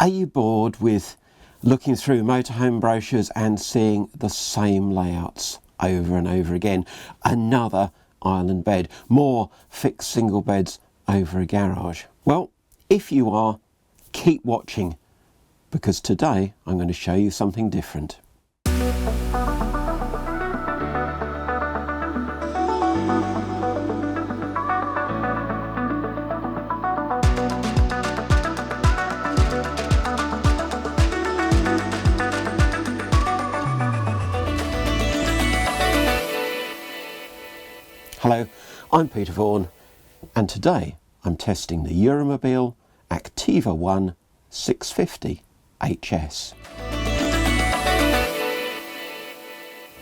Are you bored with looking through motorhome brochures and seeing the same layouts over and over again? Another island bed, more fixed single beds over a garage. Well, if you are, keep watching, because today I'm going to show you something different. Hello, I'm Peter Vaughan, and today I'm testing the Eura Mobil Activa One 650 HS.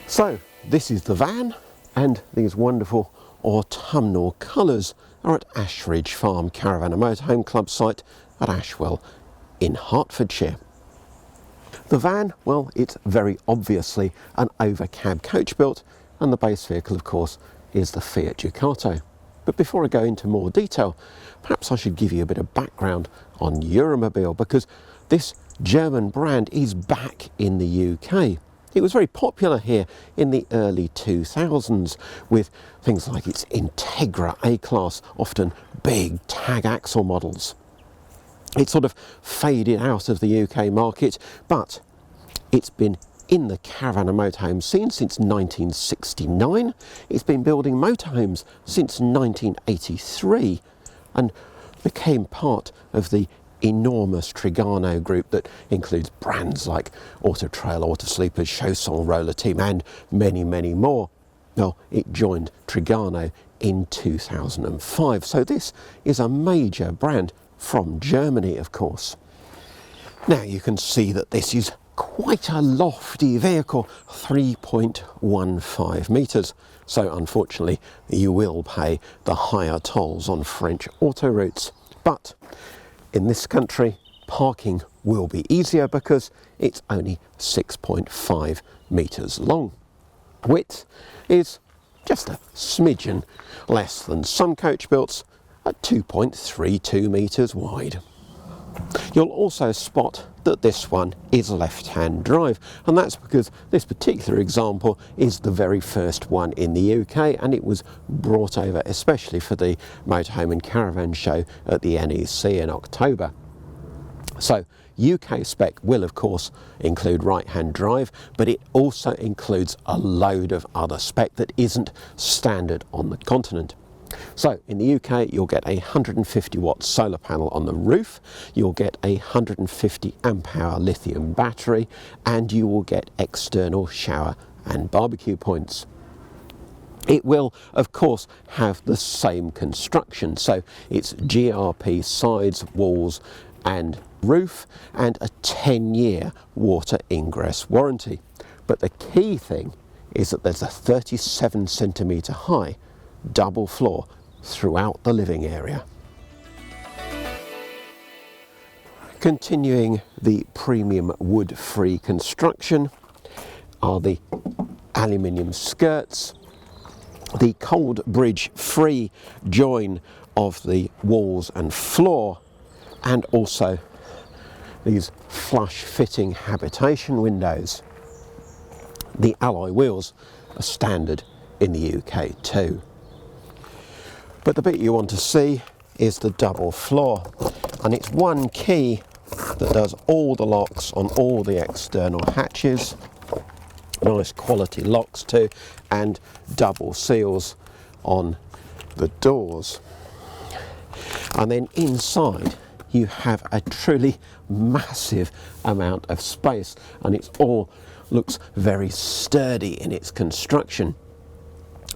So this is the van, and these wonderful autumnal colours are at Ashridge Farm Caravan and Motorhome Club site at Ashwell in Hertfordshire. The van, well, it's very obviously an overcab coach built, and the base vehicle, of course, is the Fiat Ducato. But before I go into more detail, perhaps I should give you a bit of background on Eura Mobil, because this German brand is back in the UK. It was very popular here in the early 2000s with things like its Integra A-Class, often big tag axle models. It sort of faded out of the UK market, but it's been in the caravan and motorhome scene since 1969. It's been building motorhomes since 1983 and became part of the enormous Trigano group that includes brands like Auto Trail, Auto Sleepers, Chausson Roller Team and many, many more. Well, it joined Trigano in 2005, so this is a major brand from Germany, of course. Now you can see that this is quite a lofty vehicle, 3.15 metres. So unfortunately, you will pay the higher tolls on French autoroutes. But in this country, parking will be easier because it's only 6.5 metres long. Width is just a smidgen less than some coach builts at 2.32 metres wide. You'll also spot that this one is left-hand drive, and that's because this particular example is the very first one in the UK, and it was brought over especially for the Motorhome and Caravan show at the NEC in October. So UK spec will of course include right-hand drive, but it also includes a load of other spec that isn't standard on the continent. So in the UK you'll get a 150 watt solar panel on the roof, you'll get a 150 amp hour lithium battery, and you will get external shower and barbecue points. It will of course have the same construction, so it's GRP sides, walls and roof, and a 10-year water ingress warranty. But the key thing is that there's a 37 centimetre high double floor throughout the living area. Continuing the premium wood-free construction are the aluminium skirts, the cold bridge free join of the walls and floor, and also these flush fitting habitation windows. The alloy wheels are standard in the UK too. But the bit you want to see is the double floor, and it's one key that does all the locks on all the external hatches, nice quality locks too, and double seals on the doors. And then inside you have a truly massive amount of space, and it's all looks very sturdy in its construction.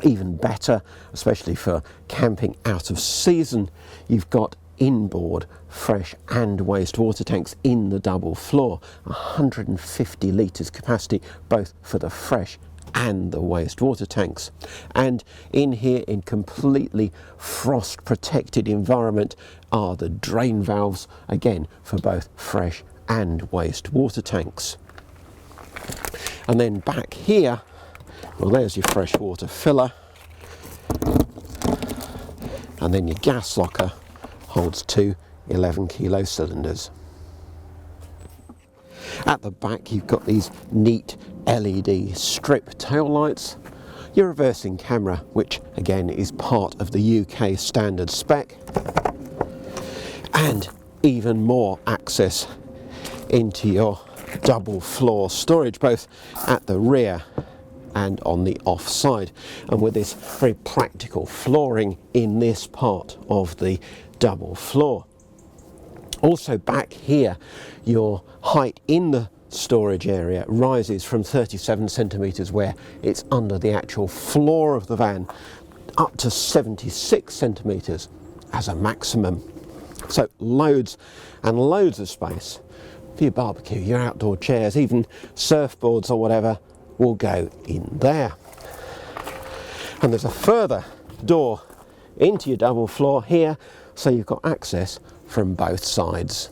Even better, especially for camping out of season, you've got inboard fresh and wastewater tanks in the double floor, 150 litres capacity both for the fresh and the wastewater tanks. And in here, in completely frost protected environment, are the drain valves, again for both fresh and wastewater tanks. And then back here, well, there's your freshwater filler, and then your gas locker holds two 11 kilo cylinders. At the back you've got these neat LED strip tail lights, your reversing camera, which again is part of the UK standard spec, and even more access into your double floor storage, both at the rear and on the off side, and with this very practical flooring in this part of the double floor. Also back here, your height in the storage area rises from 37 centimetres where it's under the actual floor of the van up to 76 centimetres as a maximum. So loads and loads of space for your barbecue, your outdoor chairs, even surfboards or whatever will go in there. And there's a further door into your double floor here, so you've got access from both sides.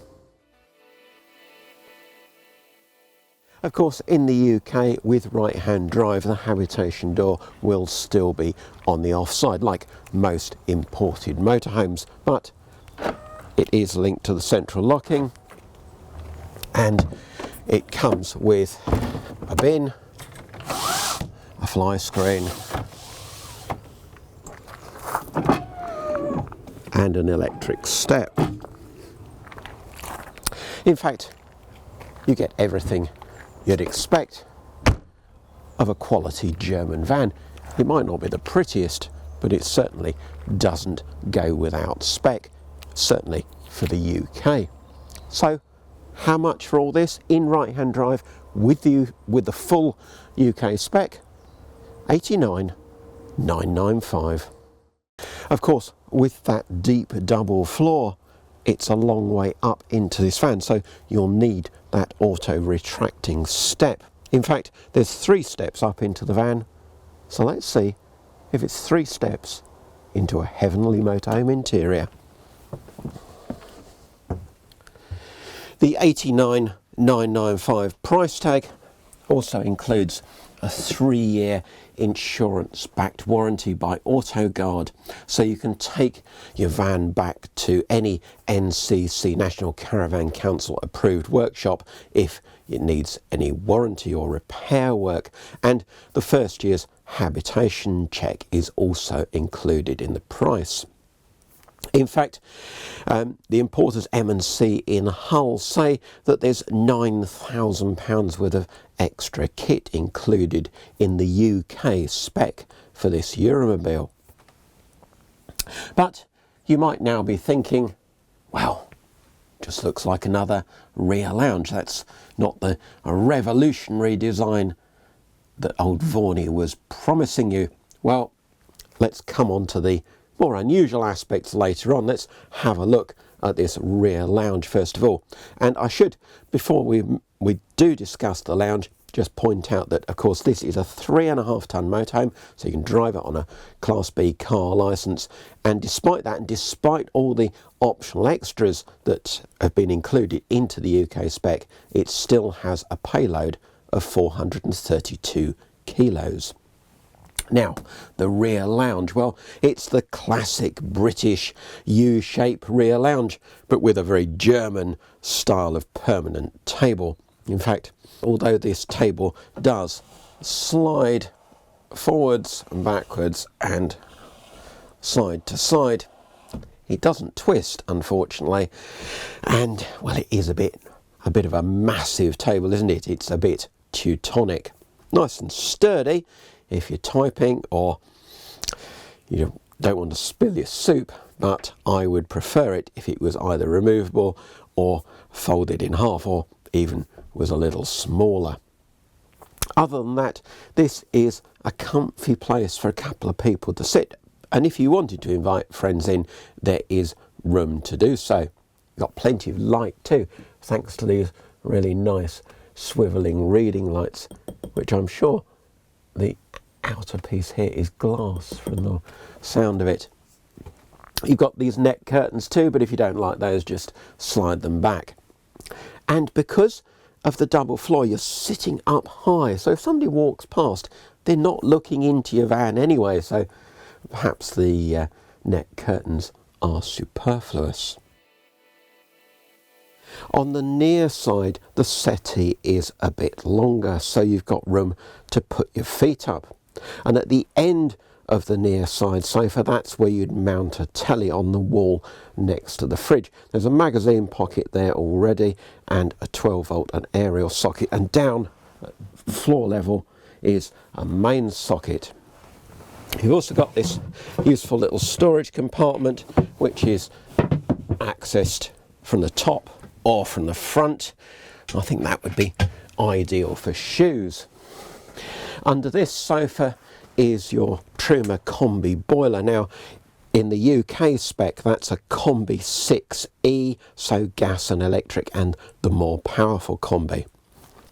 Of course, in the UK with right-hand drive, the habitation door will still be on the offside like most imported motorhomes, but it is linked to the central locking, and it comes with a bin, a fly screen, and an electric step. In fact, you get everything you'd expect of a quality German van. It might not be the prettiest, but it certainly doesn't go without spec, certainly for the UK. So how much for all this in right-hand drive with the full UK spec? 89,995. Of course, with that deep double floor, it's a long way up into this van, so you'll need that auto retracting step. In fact, there's 3 steps up into the van, so let's see if it's 3 steps into a heavenly motorhome interior. The 89,995 price tag also includes a 3-year insurance-backed warranty by AutoGuard, so you can take your van back to any NCC National Caravan Council approved workshop if it needs any warranty or repair work, and the first year's habitation check is also included in the price. In fact, the importers M&C in Hull say that there's £9,000 worth of extra kit included in the UK spec for this Eura Mobil. But you might now be thinking, well, just looks like another rear lounge. That's not the revolutionary design that old Vaughan was promising you. Well, let's come on to the more unusual aspects later on. Let's have a look at this rear lounge first of all. And I should, before we do discuss the lounge, just point out that of course this is a 3.5 ton motorhome, so you can drive it on a Class B car licence, and despite that, and despite all the optional extras that have been included into the UK spec, it still has a payload of 432 kilos. Now, the rear lounge, well, it's the classic British U-shape rear lounge, but with a very German style of permanent table. In fact, although this table does slide forwards and backwards and side to side, it doesn't twist, unfortunately. And, well, it is a bit of a massive table, isn't it? It's a bit Teutonic. Nice and sturdy if you're typing or you don't want to spill your soup, but I would prefer it if it was either removable or folded in half, or even was a little smaller. Other than that, this is a comfy place for a couple of people to sit, and if you wanted to invite friends in, there is room to do so. You've got plenty of light too, thanks to these really nice swivelling reading lights, which I'm sure the outer piece here is glass from the sound of it. You've got these net curtains too, but if you don't like those, just slide them back. And because of the double floor, you're sitting up high, so if somebody walks past, they're not looking into your van anyway, so perhaps the net curtains are superfluous. On the near side, the settee is a bit longer, so you've got room to put your feet up. And at the end of the near side sofa, that's where you'd mount a telly on the wall next to the fridge. There's a magazine pocket there already, and a 12-volt and aerial socket, and down at floor level is a main socket. You've also got this useful little storage compartment, which is accessed from the top or from the front. I think that would be ideal for shoes. Under this sofa is your Truma Combi boiler. Now, in the UK spec, that's a Combi 6E, so gas and electric, and the more powerful Combi.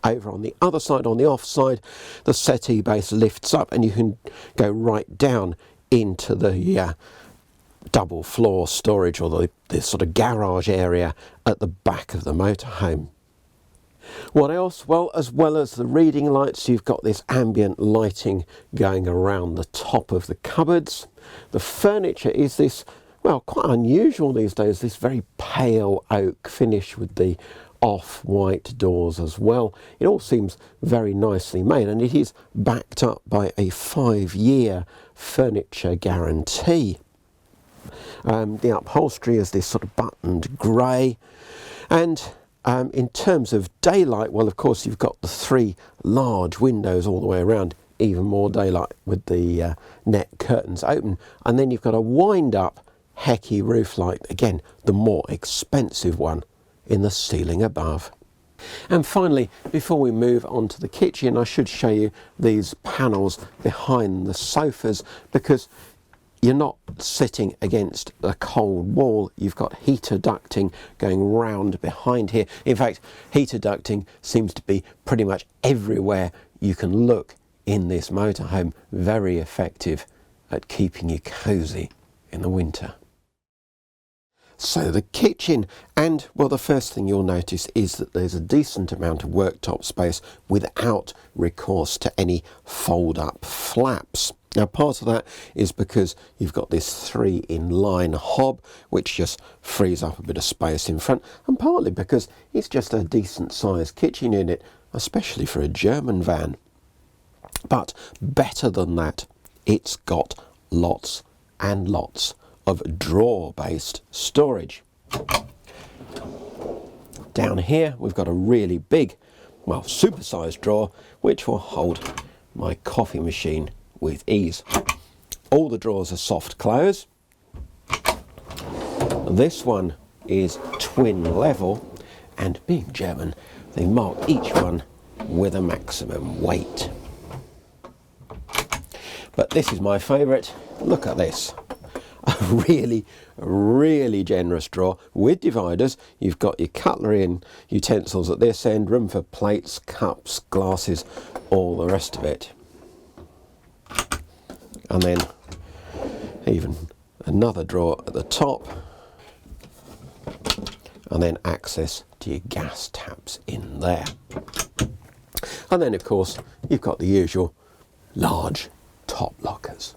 Over on the other side, on the off side, the settee base lifts up and you can go right down into the double floor storage, or the sort of garage area at the back of the motorhome. What else? Well, as well as the reading lights, you've got this ambient lighting going around the top of the cupboards. The furniture is this, well, quite unusual these days, this very pale oak finish with the off-white doors as well. It all seems very nicely made, and it is backed up by a 5-year furniture guarantee. The upholstery is this sort of buttoned grey, and in terms of daylight, well, of course, you've got the 3 large windows all the way around, even more daylight with the net curtains open. And then you've got a wind-up Hecky roof light, again, the more expensive one, in the ceiling above. And finally, before we move on to the kitchen, I should show you these panels behind the sofas, because you're not sitting against a cold wall. You've got heater ducting going round behind here. In fact, heater ducting seems to be pretty much everywhere you can look in this motorhome. Very effective at keeping you cosy in the winter. So the kitchen, and well, the first thing you'll notice is that there's a decent amount of worktop space without recourse to any fold-up flaps. Now, part of that is because you've got this 3-in-line hob, which just frees up a bit of space in front, and partly because it's just a decent sized kitchen unit, especially for a German van. But better than that, it's got lots and lots of drawer-based storage. Down here, we've got a really big, well, super-sized drawer, which will hold my coffee machine with ease. All the drawers are soft close. This one is twin level, and being German, they mark each one with a maximum weight. But this is my favourite. Look at this. A really, really generous drawer with dividers. You've got your cutlery and utensils at this end, room for plates, cups, glasses, all the rest of it. And then even another drawer at the top, and then access to your gas taps in there. And then, of course, you've got the usual large top lockers.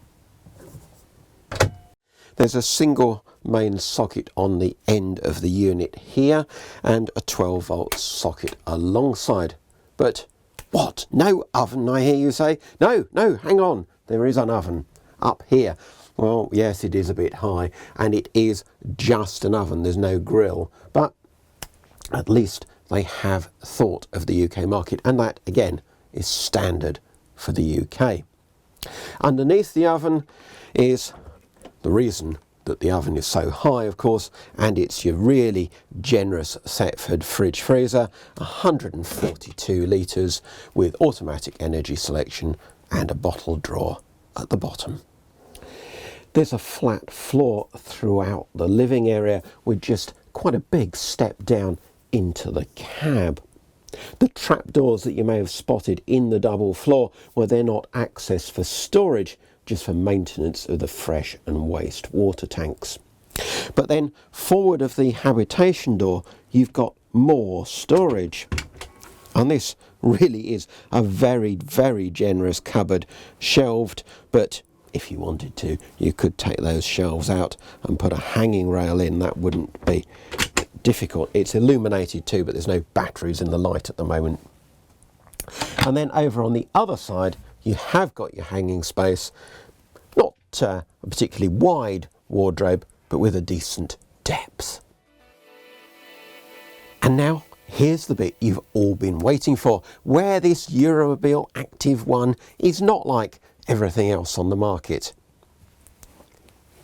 There's a single main socket on the end of the unit here, and a 12-volt socket alongside. But what? No oven, I hear you say? No, hang on. There is an oven up here. Well, yes, it is a bit high, and it is just an oven. There's no grill, but at least they have thought of the UK market, and that, again, is standard for the UK. Underneath the oven is the reason that the oven is so high, of course, and it's your really generous Thetford fridge freezer, 142 litres with automatic energy selection and a bottle drawer at the bottom. There's a flat floor throughout the living area with just quite a big step down into the cab. The trapdoors that you may have spotted in the double floor, well, they're not access for storage, just for maintenance of the fresh and waste water tanks. But then forward of the habitation door, you've got more storage. And this really is a very, very generous cupboard, shelved, but if you wanted to, you could take those shelves out and put a hanging rail in. That wouldn't be difficult. It's illuminated too, but there's no batteries in the light at the moment. And then over on the other side, you have got your hanging space, not a particularly wide wardrobe, but with a decent depth. And now, here's the bit you've all been waiting for, where this Eura Mobil Active One is not like everything else on the market.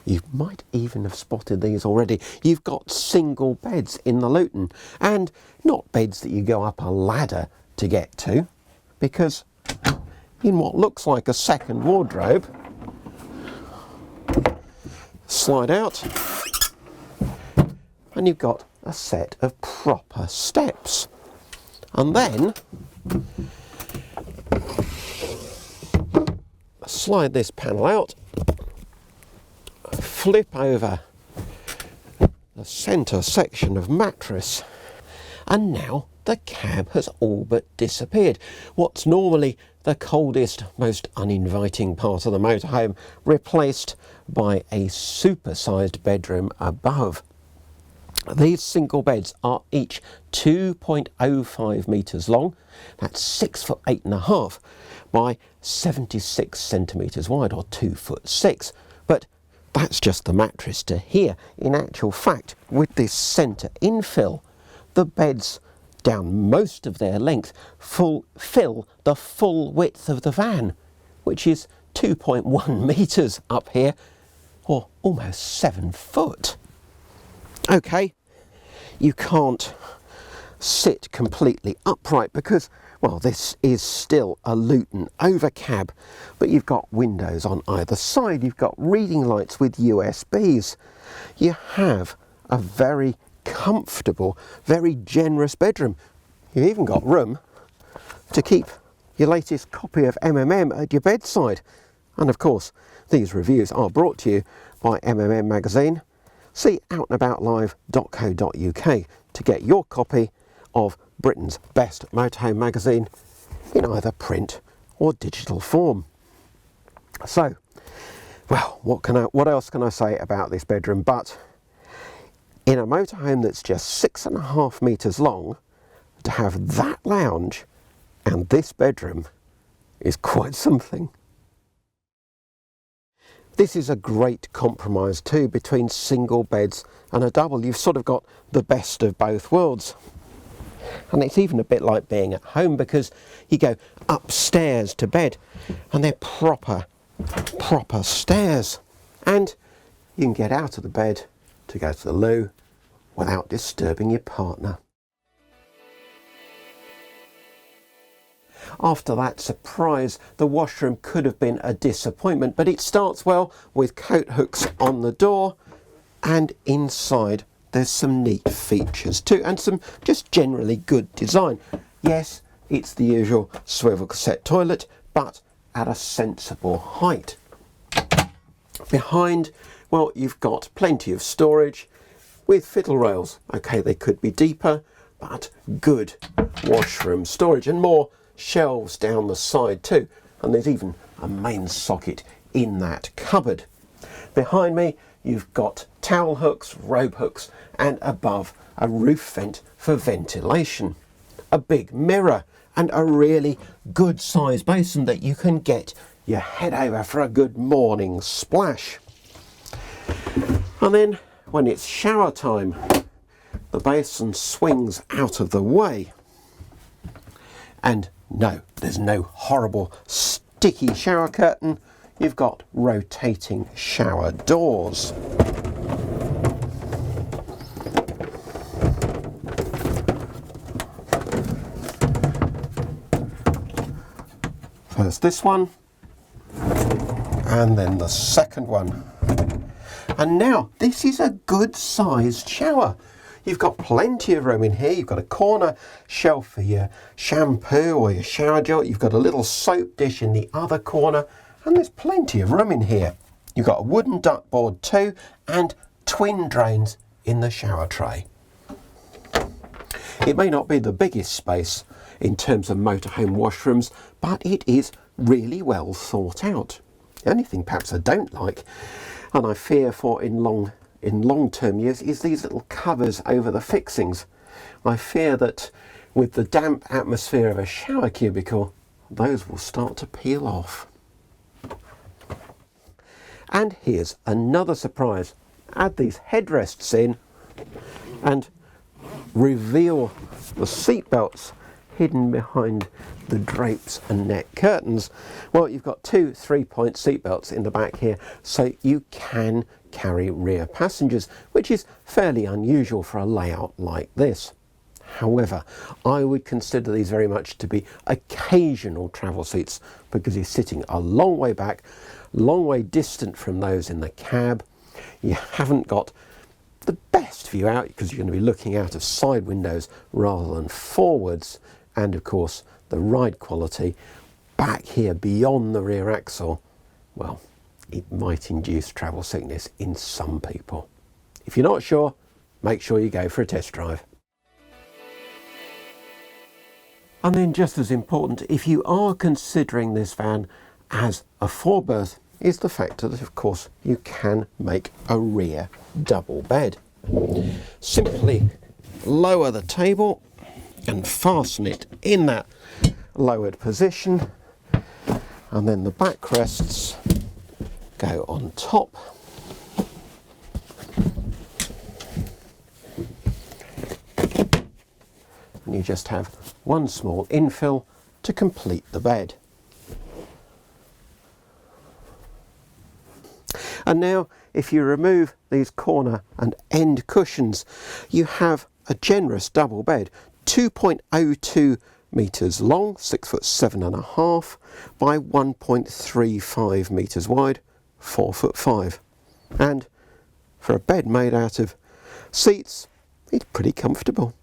You might even have spotted these already. You've got single beds in the Luton, and not beds that you go up a ladder to get to, because in what looks like a second wardrobe, slide out, and you've got a set of proper steps. And then slide this panel out, flip over the centre section of mattress, and now the cab has all but disappeared. What's normally the coldest, most uninviting part of the motorhome, replaced by a supersized bedroom above. These single beds are each 2.05 metres long, that's 6'8.5" by 76 centimetres wide, or 2'6". But that's just the mattress to here. In actual fact, with this centre infill, the beds down most of their length fill the full width of the van, which is 2.1 metres up here, or almost 7 foot. Okay, you can't sit completely upright because, well, this is still a Luton overcab, but you've got windows on either side, you've got reading lights with USBs. You have a very comfortable, very generous bedroom. You've even got room to keep your latest copy of MMM at your bedside. And of course, these reviews are brought to you by MMM magazine. See outandaboutlive.co.uk to get your copy of Britain's best motorhome magazine in either print or digital form. So, well, what else can I say about this bedroom? But in a motorhome that's just 6.5 metres long, to have that lounge and this bedroom is quite something. This is a great compromise too between single beds and a double. You've sort of got the best of both worlds. And it's even a bit like being at home, because you go upstairs to bed and they're proper stairs. And you can get out of the bed to go to the loo without disturbing your partner. After that surprise, the washroom could have been a disappointment, but it starts well with coat hooks on the door, and inside there's some neat features too, and some just generally good design. Yes, it's the usual swivel cassette toilet, but at a sensible height. Behind, well, you've got plenty of storage with fiddle rails. Okay, they could be deeper, but good washroom storage, and more shelves down the side too, and there's even a main socket in that cupboard. Behind me you've got towel hooks, robe hooks, and above a roof vent for ventilation, a big mirror, and a really good sized basin that you can get your head over for a good morning splash. And then when it's shower time, the basin swings out of the way. And no, there's no horrible sticky shower curtain. You've got rotating shower doors. First this one, and then the second one. And now this is a good sized shower. You've got plenty of room in here. You've got a corner shelf for your shampoo or your shower gel. You've got a little soap dish in the other corner, and there's plenty of room in here. You've got a wooden duckboard too, and twin drains in the shower tray. It may not be the biggest space in terms of motorhome washrooms, but it is really well thought out. The only thing perhaps I don't like, and I fear for in long in long-term use is these little covers over the fixings. I fear that with the damp atmosphere of a shower cubicle, those will start to peel off. And here's another surprise. Add these headrests in and reveal the seat belts hidden behind the drapes and net curtains. Well, you've got two 3-point seat belts in the back here, so you can carry rear passengers, which is fairly unusual for a layout like this. However, I would consider these very much to be occasional travel seats because you're sitting a long way back, long way distant from those in the cab. You haven't got the best view out because you're going to be looking out of side windows rather than forwards, and of course the ride quality back here beyond the rear axle, well, it might induce travel sickness in some people. If you're not sure, make sure you go for a test drive. And then just as important, if you are considering this van as a 4-berth, is the fact that of course you can make a rear double bed. Simply lower the table and fasten it in that lowered position, and then the backrests go on top. And you just have one small infill to complete the bed. And now, if you remove these corner and end cushions, you have a generous double bed, 2.02 metres long, 6'7.5" by 1.35 metres wide, 4'5". And for a bed made out of seats, it's pretty comfortable.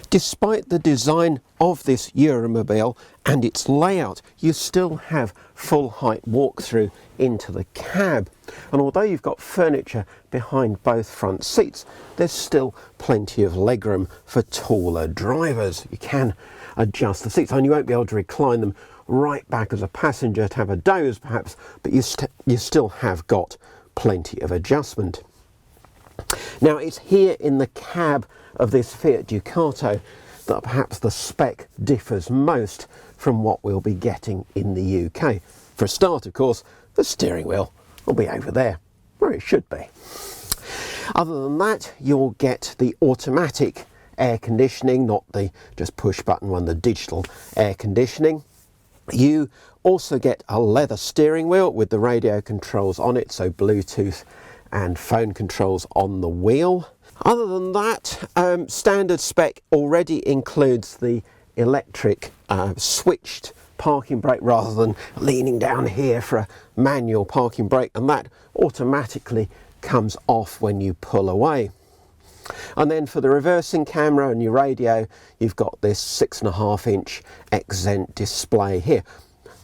Despite the design of this Eura Mobil and its layout, you still have full height walk-through into the cab. And although you've got furniture behind both front seats, there's still plenty of legroom for taller drivers. You can adjust the seats, and you won't be able to recline them right back as a passenger to have a doze perhaps, but you still have got plenty of adjustment. Now, it's here in the cab of this Fiat Ducato that perhaps the spec differs most from what we'll be getting in the UK. For a start, of course, the steering wheel will be over there, where it should be. Other than that, you'll get the automatic air conditioning, not the just push button one, the digital air conditioning. You also get a leather steering wheel with the radio controls on it, so Bluetooth and phone controls on the wheel. Other than that, standard spec already includes the electric switched parking brake rather than leaning down here for a manual parking brake, and that automatically comes off when you pull away. And then for the reversing camera and your radio, you've got this 6.5-inch Xent display here.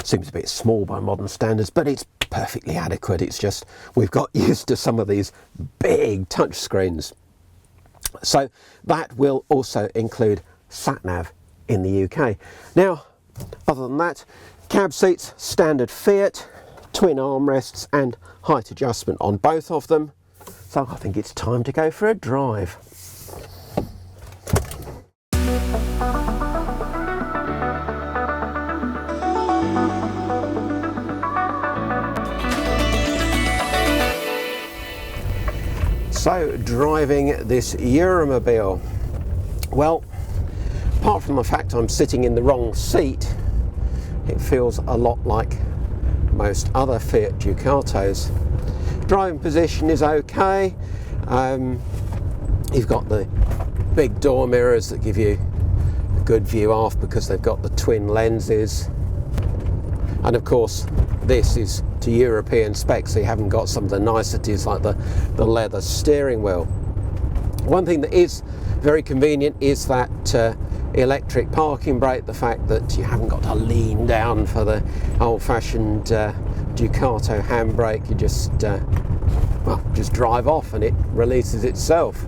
Seems a bit small by modern standards, but it's perfectly adequate. It's just we've got used to some of these big touch screens. So that will also include sat-nav in the UK. Now, other than that, cab seats, standard Fiat, twin armrests and height adjustment on both of them. So I think it's time to go for a drive. So, driving this Eura Mobil. Well, apart from the fact I'm sitting in the wrong seat, it feels a lot like most other Fiat Ducatos. Driving position is okay. You've got the big door mirrors that give you a good view off because they've got the twin lenses. And of course, this is to European specs, so you haven't got some of the niceties like the leather steering wheel. One thing that is very convenient is that electric parking brake, the fact that you haven't got to lean down for the old-fashioned Ducato handbrake. You just drive off and it releases itself.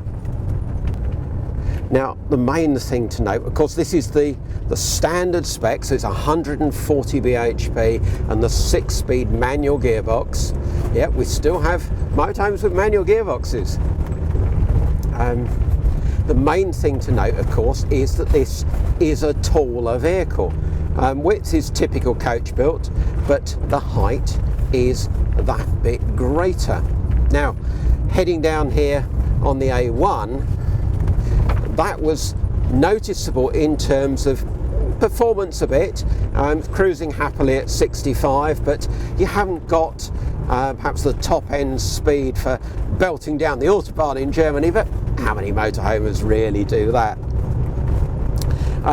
Now, the main thing to note, of course, this is the standard spec, so it's 140 bhp and the 6-speed manual gearbox. Yeah, we still have motorhomes with manual gearboxes. The main thing to note, of course, is that this is a taller vehicle. Width is typical coach built, but the height is that bit greater. Now, heading down here on the A1, that was noticeable in terms of performance a bit, cruising happily at 65, but you haven't got perhaps the top end speed for belting down the Autobahn in Germany, but how many motorhomes really do that?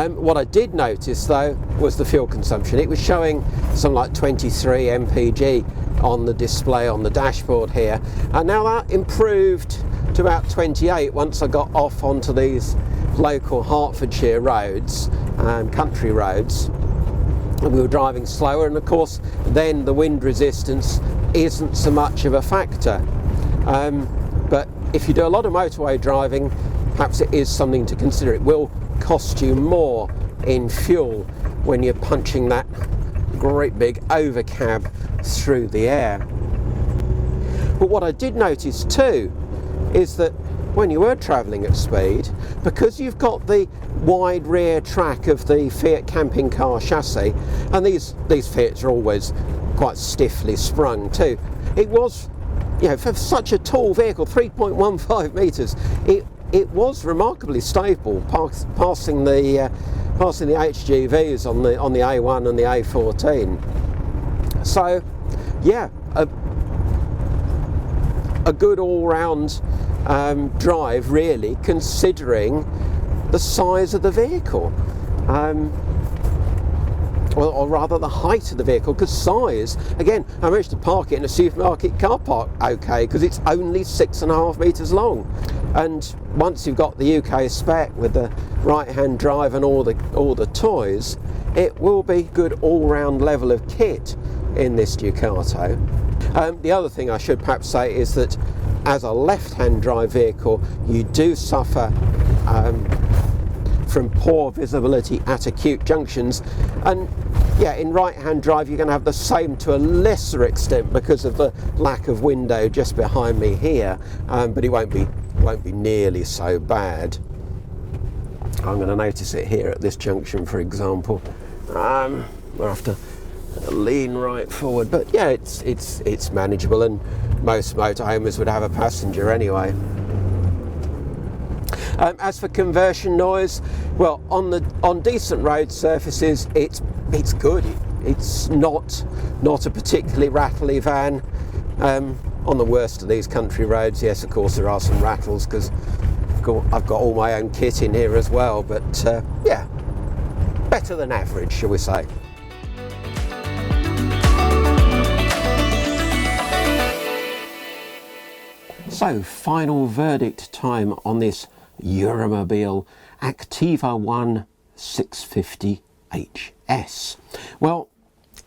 What I did notice though was the fuel consumption. It was showing something like 23 mpg on the display on the dashboard here, and now that improved to about 28 once I got off onto these local Hertfordshire roads, country roads, and we were driving slower, and of course then the wind resistance isn't so much of a factor. But if you do a lot of motorway driving, perhaps it is something to consider. It will cost you more in fuel when you're punching that great big overcab through the air. But what I did notice too is that when you were travelling at speed, because you've got the wide rear track of the Fiat camping car chassis, and these Fiats are always quite stiffly sprung too, it was, you know, for such a tall vehicle, 3.15 metres, it was remarkably stable, passing the HGVs on the A1 and the A14. So, yeah, a good all-round drive, really, considering the size of the vehicle, or rather the height of the vehicle, because size, again, I managed to park it in a supermarket car park okay, because it's only 6.5 metres long. And once you've got the UK spec with the right-hand drive and all the toys, it will be good all-round level of kit in this Ducato. The other thing I should perhaps say is that as a left-hand drive vehicle, you do suffer from poor visibility at acute junctions, and yeah, in right-hand drive you're going to have the same to a lesser extent because of the lack of window just behind me here, but it won't be nearly so bad. I'm going to notice it here at this junction, for example. I'll have to lean right forward, but yeah, it's manageable, and most motorhomes would have a passenger anyway. As for conversion noise, well, on decent road surfaces, it's good. It's not a particularly rattly van. On the worst of these country roads, yes, of course there are some rattles because I've got all my own kit in here as well. But yeah, better than average, shall we say. So, final verdict time on this Eura Mobil Activa One 650HS. Well,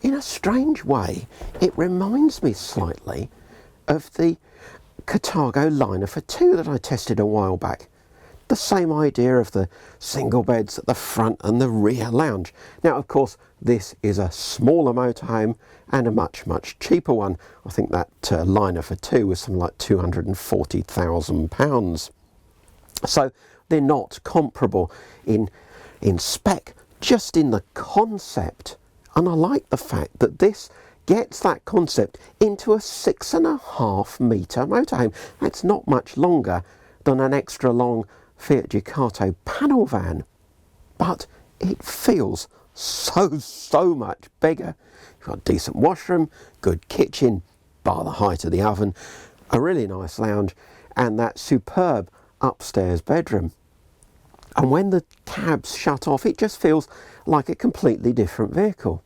in a strange way, it reminds me slightly of the Cartago Liner for 2 that I tested a while back. The same idea of the single beds at the front and the rear lounge. Now, of course, this is a smaller motorhome and a much, much cheaper one. I think that Liner for 2 was something like £240,000. So they're not comparable in spec, just in the concept. And I like the fact that this gets that concept into a 6.5 metre motorhome. That's not much longer than an extra long Fiat Ducato panel van, but it feels so much bigger. You've got a decent washroom, good kitchen, bar the height of the oven, a really nice lounge, and that superb upstairs bedroom. And when the cabs shut off, it just feels like a completely different vehicle.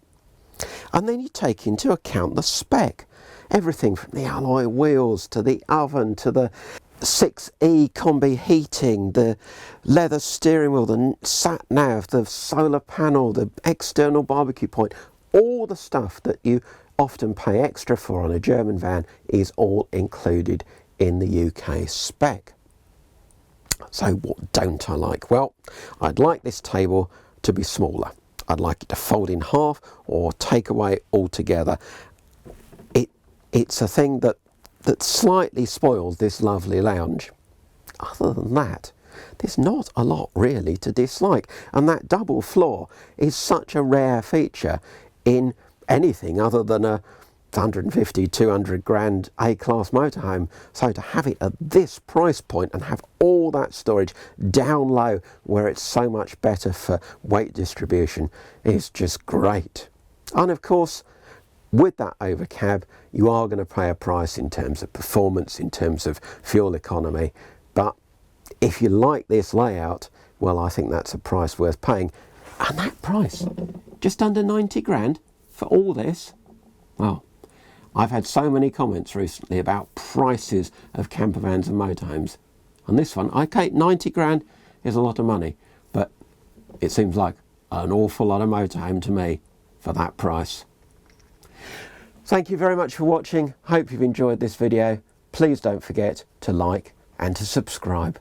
And then you take into account the spec, everything from the alloy wheels to the oven to the 6E combi heating, the leather steering wheel, the sat nav, the solar panel, the external barbecue point, all the stuff that you often pay extra for on a German van is all included in the UK spec. So what don't I like? Well, I'd like this table to be smaller. I'd like it to fold in half or take away altogether. It's a thing that slightly spoils this lovely lounge. Other than that, there's not a lot really to dislike, and that double floor is such a rare feature in anything other than a 150, 200 grand A-class motorhome. So to have it at this price point and have all that storage down low where it's so much better for weight distribution is just great. And of course, with that overcab, you are going to pay a price in terms of performance, in terms of fuel economy. But if you like this layout, well, I think that's a price worth paying. And that price, just under 90 grand for all this. Well, I've had so many comments recently about prices of camper vans and motorhomes. And this one, okay, 90 grand is a lot of money, but it seems like an awful lot of motorhome to me for that price. Thank you very much for watching. Hope you've enjoyed this video. Please don't forget to like and to subscribe.